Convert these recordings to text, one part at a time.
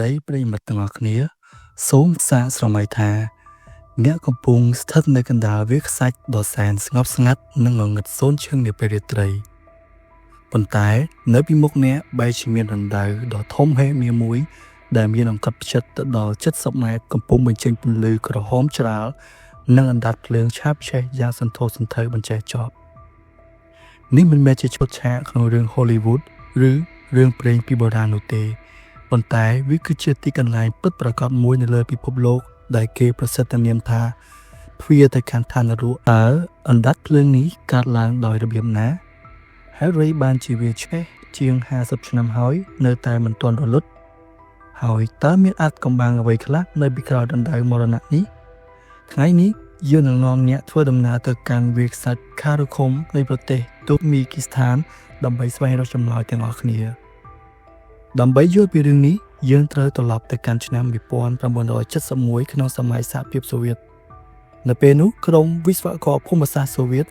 ដីប្រិយមិត្តទាំងអស់គ្នាសូមសាកស្រមៃថាអ្នកកំពុងស្ថិតនៅកណ្ដាលវាលខ្សាច់ដ៏សែនស្ងប់ស្ងាត់និងងងឹតសូន្យឈឹងនាពេលរាត្រីប៉ុន្តែនៅពីមុខអ្នកបែរជាមានរណ្ដៅដ៏ធំហេមាមួយដែលមានអង្កត់ផ្ចិតទៅដល់70ម៉ែត្រកំពុងបញ្ចេញពន្លឺក្រហមច្រាលនិងអណ្ដាតភ្លើងឆាបឆេះយ៉ាងសន្ធោសន្ធៅបញ្ចេះចប់នេះមិនមែនជាឈុតឆាកក្នុងរឿង Hollywood ឬរឿងព្រេងពីបុរាណនោះទេប៉ុន្តែវាគឺជាទីកន្លែងពិតប្រាកដមួយនៅលើពិភពលោកដែលគេប្រសិទ្ធនាមថាទ្វារទៅកាន់ឋាននរកតើអណ្ដាតភ្លើងនេះកើតឡើងដោយរបៀបណាHarry បានជាវាឆ្កេះជាង50ឆ្នាំហើយនៅតែមិនទាន់រលត់ហើយតើមានអាចកំបាំងអ្វីខ្លះនៅពីក្រោយដណ្ដៅមរណៈនេះថ្ងៃនេះយើងនឹងនាំអ្នកធ្វើដំណើរទៅកាន់វាលខ្សាច់ Karakum នៃប្រទេសទូកមីគីស្ថានដើម្បីស្វែងរកចម្លើយទាំងអស់គ្នាដើម្បីយល់ពីរឿងនេះយើងត្រូវត្រឡប់ទៅកាន់ឆ្នាំ1971ក្នុងសម័យសហភាពសូវៀតនៅពេលនោះក្រុមវិស្វករភូមិសាស្ត្រសូវៀត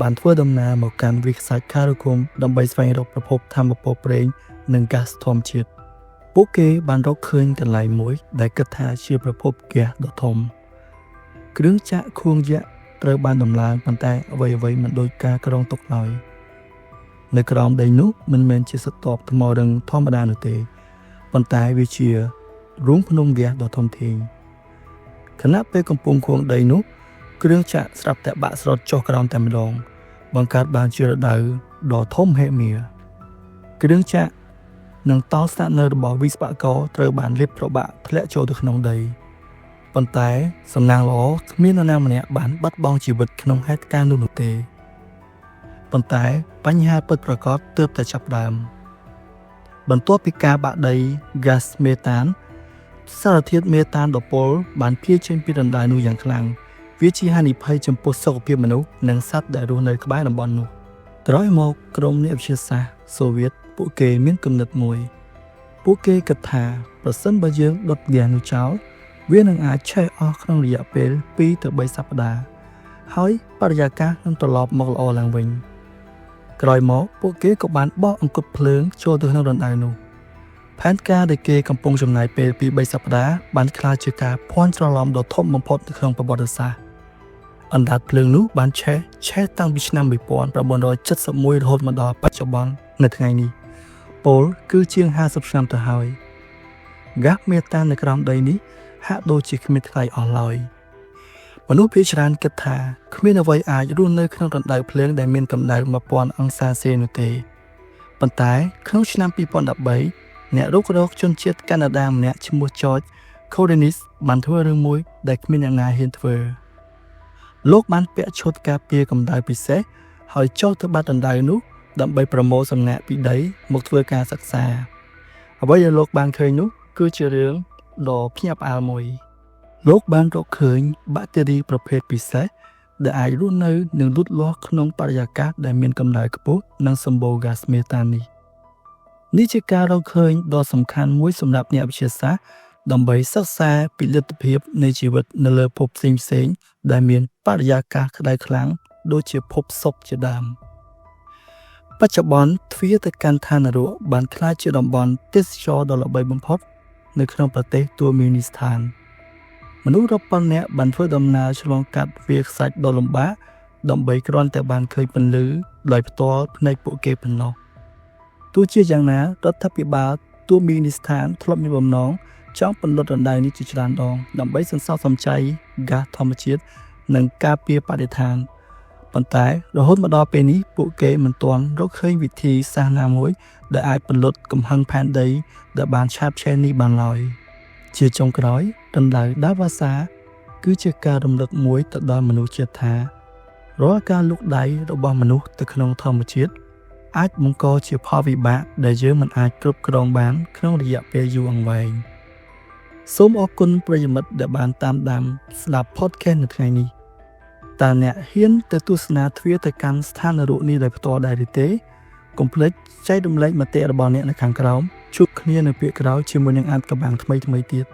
បានធ្វើដំណើរមកកាន់វាលខ្សាច់ Karakum ដើម្បីស្វែងរកប្រភពថាមពលប្រេងនិងហ្គាសធម្មជាតិពួកគេបានរកឃើញកន្លែងមួយដែលគិតថាជាប្រភពហ្គាសដ៏ធំគ្រឿងចក្រខួងយក្សត្រូវបានដំឡើងប៉ុន្តែអ្វីៗមិនដូចការគ្រោងទុកឡើយនៅក្រោមដីនោះមិនមែនជាស្រទាប់ថ្មរឹងធម្មតានោះទេប៉ុន្តែវាជារូងភ្នំហ្គាសដ៏ធំធេងខណៈពេលកំពុងខួងដីនោះគ្រឿងចក្រស្រាប់តែបាក់ស្រុតចុះក្រោមតែម្ដងបង្កើតបានជារដូវដ៏ធំហេមាគ្រឿងចក្រនិងតោស្នាក់នៅរបស់វិស្វករត្រូវបានលាបប្របាក់ធ្លាក់ចូលទៅក្នុងដីប៉ុន្តែសំណាងល្អគ្មាននរណាម្នាក់បានបាត់បង់ជីវិតក្នុងហេតុការណ៍នោះទេប៉ុន្តែបញ្ហាពិតប្រាកដទើបតែចាប់ផ្ដើមបន្ទាប់ពីការបាក់ដី gas methane សារធាតុមេតានដ៏ពុលបានភាយចេញពីរណ្ដៅនោះយ៉ាងខ្លាំងវាជាហានិភ័យចំពោះសុខភាពមនុស្សនិងសត្វដែលរស់នៅក្បែរតំបន់នោះក្រោយមកក្រុមអ្នកវិទ្យាសាស្ត្រសូវៀតពួកគេមានគំនិតមួយពួកគេគិតថាប្រសិនបើយើងដុតហ្គាសនោះចោលវានឹងអាចឆេះអស់ក្នុងរយៈពេល2ទៅ3សប្តាហ៍ហើយបរិយាកាសនឹងត្រឡប់មកល្អឡើងវិញក្រោយមកពួកគេក៏បានបោះអង្គត់ភ្លើងចូលទៅក្នុងរណ្ដៅនោះផែនការដែលគេកំពុងចំណាយពេល2-3សប្តាហ៍បានក្លាយជាការភ័ន្តច្រឡំដ៏ធំបំផុតនៅក្នុងប្រវត្តិសាស្ត្រអណ្ដាតភ្លើងនោះបានឆេះតាំងពីឆ្នាំ1971រហូតមកដល់បច្ចុប្បន្ននៅថ្ងៃនេះពលគឺជាង50ឆ្នាំទៅហើយហ្គាសមេតាននៅក្រោមដីនេះហាក់ដូចជាគ្មានថ្លៃអស់ឡើយមនុស្សភាគច្រើនគិតថាគ្មានអ្វីអាចរស់នៅក្នុងរណ្ដៅភ្លើងដែលមានកម្ដៅ1000អង្សាសេនោះទេប៉ុន្តែក្នុងឆ្នាំ2013អ្នករុករកជនជាតិកាណាដាម្នាក់ឈ្មោះ George Codenis បានធ្វើរឿងមួយដែលគ្មានអ្នកណាហ៊ានធ្វើលោកបានពាក់ឈុតការពារកម្ដៅពិសេសហើយចុះទៅបាត់រណ្ដៅនោះដើម្បីប្រមូលសំណាក់ពីដីមកធ្វើការសិក្សាអ្វីដែលលោកបានឃើញនោះគឺជារឿងដ៏ភ្ញាក់ផ្អើលមួយលោកបានរកឃើញបាក់តេរីប្រភេទពិសេសដែលអាចរស់នៅនិងលូតលាស់ក្នុងបរិយាកាសដែលមានកម្ដៅខ្ពស់និងសម្បូរហ្គាសមេតាននេះជាការរកឃើញដ៏សំខាន់មួយសម្រាប់អ្នកវិទ្យាសាស្ត្រដើម្បីសិក្សាពីលទ្ធភាពនៃជីវិតនៅលើភពផ្សេងៗដែលមានបរិយាកាសក្តៅខ្លាំងដូចជាភពសុក្រជាដើមបច្ចុប្បន្នទ្វារទៅកាន់ឋាននរកបានក្លាយជាតំបន់ទេសចរណ៍ដ៏ល្បីបំផុតនៅក្នុងប្រទេសទូមីនីស្ថានមនុស្សរាប់ពាន់នាក់បានធ្វើដំណើរឆ្លងកាត់វាលខ្សាច់ដ៏លំបាកដើម្បីគ្រាន់តែបានឃើញពន្លឺដោយផ្ទាល់ភ្នែកពួកគេប៉ុណ្ណោះទោះជាយ៉ាងណារដ្ឋាភិបាលទូមីនីស្ថានធ្លាប់មានបំណងចង់ពន្លត់រណ្ដៅនេះជាច្រើនដងដើម្បីសន្សំសំចៃហ្គាសធម្មជាតិនិងការពារបរិស្ថានប៉ុន្តែរហូតមកដល់ពេលនេះពួកគេមិនទាន់រកឃើញវិធីសាស្ត្រណាមួយដែលអាចពន្លត់កំហឹងផែនដីដែលបានឆាបឆេះនេះបានឡើយជាចុងក្រោយរណ្ដៅដាវ៉ាសាគឺជាការរំលឹកមួយទៅដល់មនុស្សជាតិថារាល់ការលូកដៃរបស់មនុស្សទៅក្នុងធម្មជាតិអាចបង្កជាផលវិបាកដែលយើងមិនអាចគ្រប់គ្រងបានក្នុងរយៈពេលយូរអង្វែងសូមអរគុណប្រិយមិត្តដែលបានតាមដានស្ដាប់ podcast នៅថ្ងៃនេះតើអ្នកហ៊ានទៅទស្សនាទ្វារទៅកាន់ស្ថាននរកនេះដោយផ្ទាល់ដែរឬទេកុំភ្លេចចែករំលែកមតិរបស់អ្នកនៅខាងក្រោមជួបគ្នានៅពាក្យក្រោយជាមួយនឹងអានកំបាំងថ្មីៗទៀត